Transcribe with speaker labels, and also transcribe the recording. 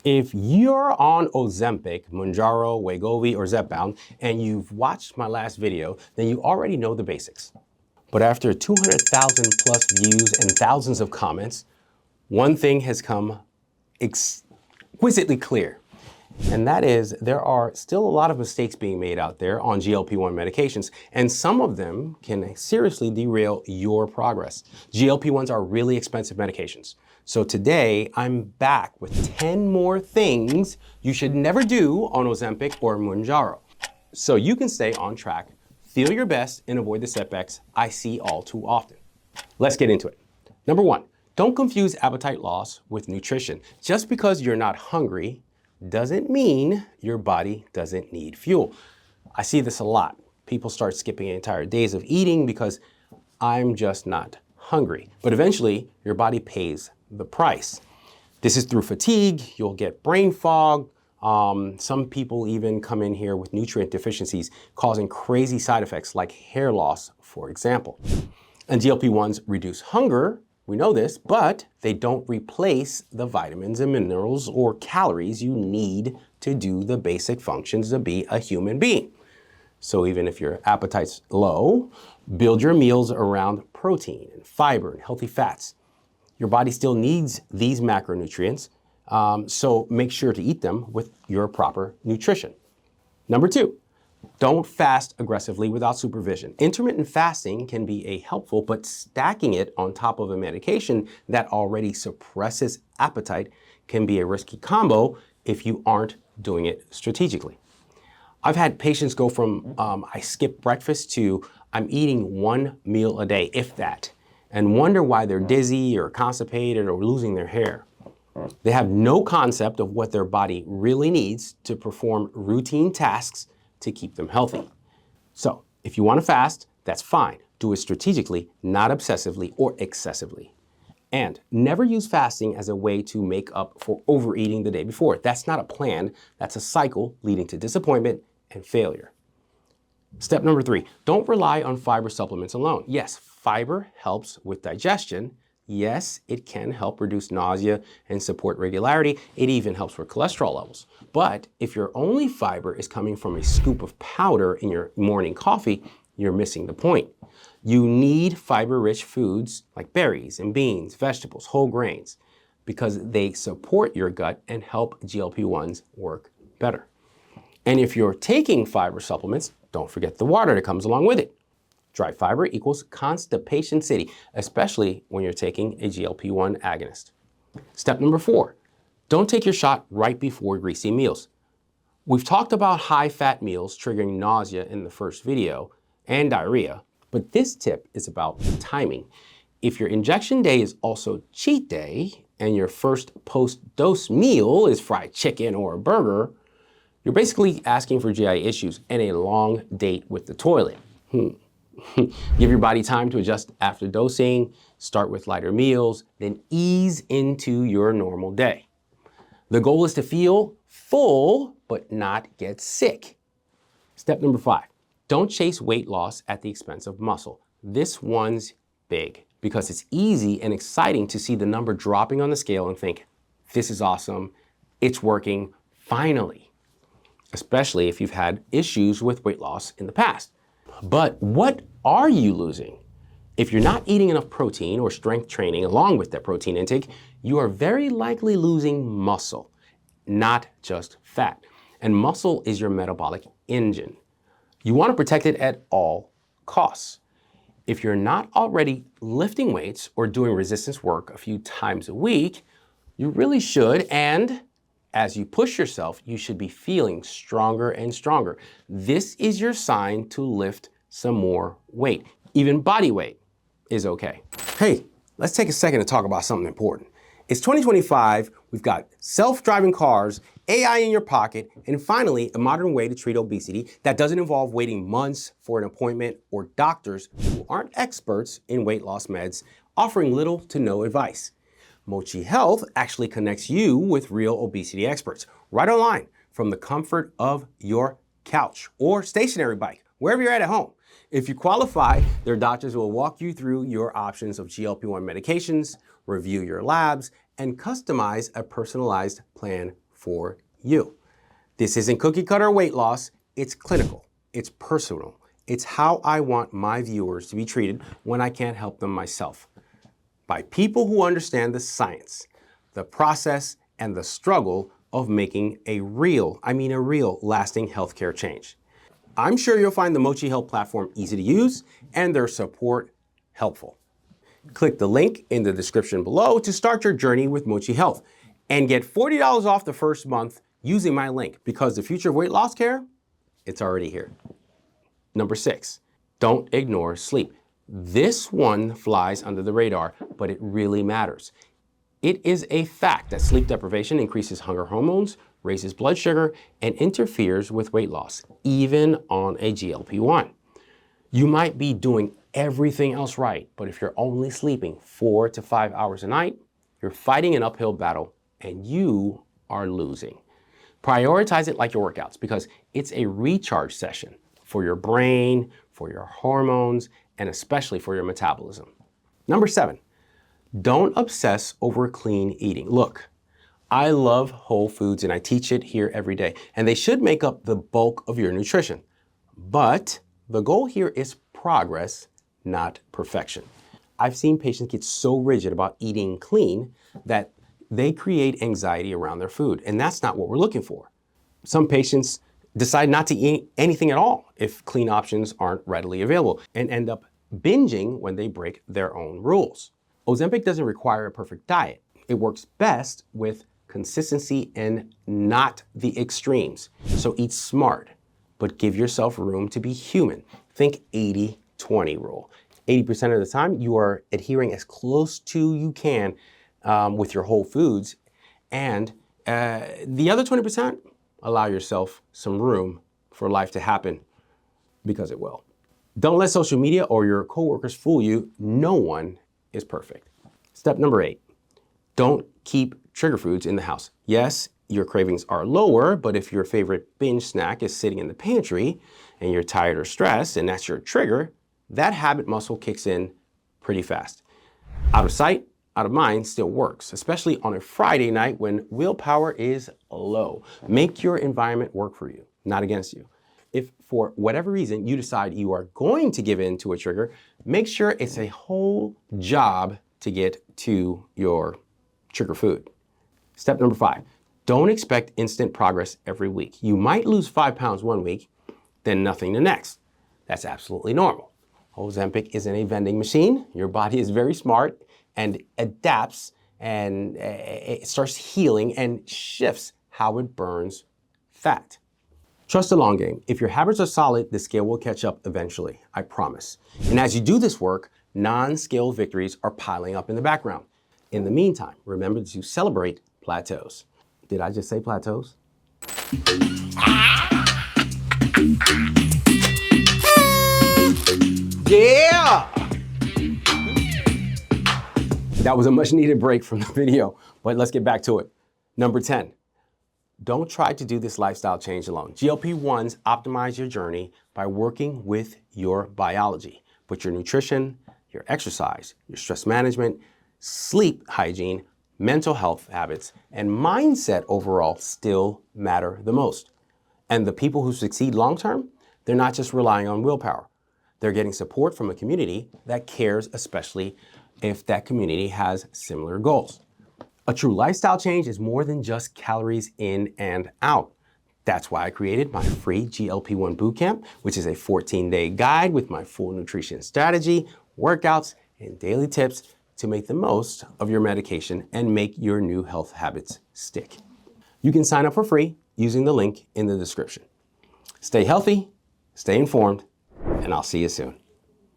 Speaker 1: If you're on Ozempic, Mounjaro, Wegovy, or Zepbound, and you've watched my last video, then you already know the basics. But after 200,000 plus views and thousands of comments, one thing has come exquisitely clear. And that is, there are still a lot of mistakes being made out there on GLP-1 medications, and some of them can seriously derail your progress. GLP-1s are really expensive medications. So today, I'm back with 10 more things you should never do on Ozempic or Mounjaro, so you can stay on track, feel your best, and avoid the setbacks I see all too often. Let's get into it. Number one, don't confuse appetite loss with nutrition. Just because you're not hungry doesn't mean your body doesn't need fuel. I see this a lot. People start skipping entire days of eating because I'm just not hungry. But eventually, your body pays the price. This is through fatigue. You'll get brain fog. Some people even come in here with nutrient deficiencies, causing crazy side effects like hair loss, for example. And GLP-1s reduce hunger. We know this, but they don't replace the vitamins and minerals or calories you need to do the basic functions to be a human being. So even if your appetite's low, build your meals around protein and fiber and healthy fats. Your body still needs these macronutrients, so make sure to eat them with your proper nutrition. Number two, don't fast aggressively without supervision. Intermittent fasting can be helpful, but stacking it on top of a medication that already suppresses appetite can be a risky combo if you aren't doing it strategically. I've had patients go from I skip breakfast to I'm eating one meal a day, if that, and wonder why they're dizzy or constipated or losing their hair. They have no concept of what their body really needs to perform routine tasks to keep them healthy. So if you want to fast, that's fine. Do it strategically, not obsessively or excessively. And never use fasting as a way to make up for overeating the day before. That's not a plan. That's a cycle leading to disappointment and failure. Step number three, don't rely on fiber supplements alone. Yes, fiber helps with digestion. Yes, it can help reduce nausea and support regularity. It even helps with cholesterol levels. But if your only fiber is coming from a scoop of powder in your morning coffee, you're missing the point. You need fiber-rich foods like berries and beans, vegetables, whole grains, because they support your gut and help GLP-1s work better. And if you're taking fiber supplements, don't forget the water that comes along with it. Dry fiber equals constipation city, especially when you're taking a GLP-1 agonist. Step number four, don't take your shot right before greasy meals. We've talked about high-fat meals triggering nausea in the first video and diarrhea, but this tip is about timing. If your injection day is also cheat day and your first post-dose meal is fried chicken or a burger, you're basically asking for GI issues and a long date with the toilet. Give your body time to adjust after dosing, start with lighter meals, then ease into your normal day. The goal is to feel full, but not get sick. Step number five, don't chase weight loss at the expense of muscle. This one's big because it's easy and exciting to see the number dropping on the scale and think, this is awesome, it's working, finally. Especially if you've had issues with weight loss in the past. But what are you losing? If you're not eating enough protein or strength training along with that protein intake, you are very likely losing muscle, not just fat. And muscle is your metabolic engine. You want to protect it at all costs. If you're not already lifting weights or doing resistance work a few times a week, you really should, and as you push yourself, you should be feeling stronger and stronger. This is your sign to lift some more weight. Even body weight is okay. Hey, let's take a second to talk about something important. It's 2025, we've got self-driving cars, AI in your pocket, and finally, a modern way to treat obesity that doesn't involve waiting months for an appointment or doctors who aren't experts in weight loss meds, offering little to no advice. Mochi Health actually connects you with real obesity experts right online from the comfort of your couch or stationary bike, wherever you're at home. If you qualify, their doctors will walk you through your options of GLP-1 medications, review your labs, and customize a personalized plan for you. This isn't cookie cutter weight loss, it's clinical, it's personal. It's how I want my viewers to be treated when I can't help them myself. By people who understand the science, the process, and the struggle of making a real lasting healthcare change. I'm sure you'll find the Mochi Health platform easy to use and their support helpful. Click the link in the description below to start your journey with Mochi Health and get $40 off the first month using my link, because the future of weight loss care, it's already here. Number 6, don't ignore sleep. This one flies under the radar, but it really matters. It is a fact that sleep deprivation increases hunger hormones, raises blood sugar, and interferes with weight loss, even on a GLP-1. You might be doing everything else right, but if you're only sleeping 4 to 5 hours a night, you're fighting an uphill battle and you are losing. Prioritize it like your workouts, because it's a recharge session for your brain, for your hormones, and especially for your metabolism. Number 7, don't obsess over clean eating. Look, I love whole foods and I teach it here every day, and they should make up the bulk of your nutrition. But the goal here is progress, not perfection. I've seen patients get so rigid about eating clean that they create anxiety around their food, and that's not what we're looking for. Some patients decide not to eat anything at all if clean options aren't readily available and end up binging when they break their own rules. Ozempic doesn't require a perfect diet. It works best with consistency and not the extremes. So eat smart, but give yourself room to be human. Think 80-20 rule. 80% of the time, you are adhering as close to you can with your whole foods. And the other 20%, allow yourself some room for life to happen, because it will. Don't let social media or your coworkers fool you. No one is perfect. Step number 8, don't keep trigger foods in the house. Yes, your cravings are lower, but if your favorite binge snack is sitting in the pantry and you're tired or stressed and that's your trigger, that habit muscle kicks in pretty fast. Out of sight, out of mind still works, especially on a Friday night when willpower is low. Make your environment work for you, not against you. If for whatever reason you decide you are going to give in to a trigger, make sure it's a whole job to get to your trigger food. Step number 5, don't expect instant progress every week. You might lose 5 pounds one week, then nothing the next. That's absolutely normal. Ozempic isn't a vending machine. Your body is very smart and adapts, and it starts healing and shifts how it burns fat. Trust the long game. If your habits are solid, the scale will catch up eventually, I promise. And as you do this work, non-scale victories are piling up in the background. In the meantime, remember to celebrate plateaus. Did I just say plateaus? Yeah! That was a much needed break from the video, but let's get back to it. Number 10, don't try to do this lifestyle change alone. GLP-1s optimize your journey by working with your biology, but your nutrition, your exercise, your stress management, sleep hygiene, mental health habits, and mindset overall still matter the most. And the people who succeed long-term, they're not just relying on willpower. They're getting support from a community that cares, especially if that community has similar goals. A true lifestyle change is more than just calories in and out. That's why I created my free GLP-1 bootcamp, which is a 14-day guide with my full nutrition strategy, workouts, and daily tips to make the most of your medication and make your new health habits stick. You can sign up for free using the link in the description. Stay healthy, stay informed, and I'll see you soon.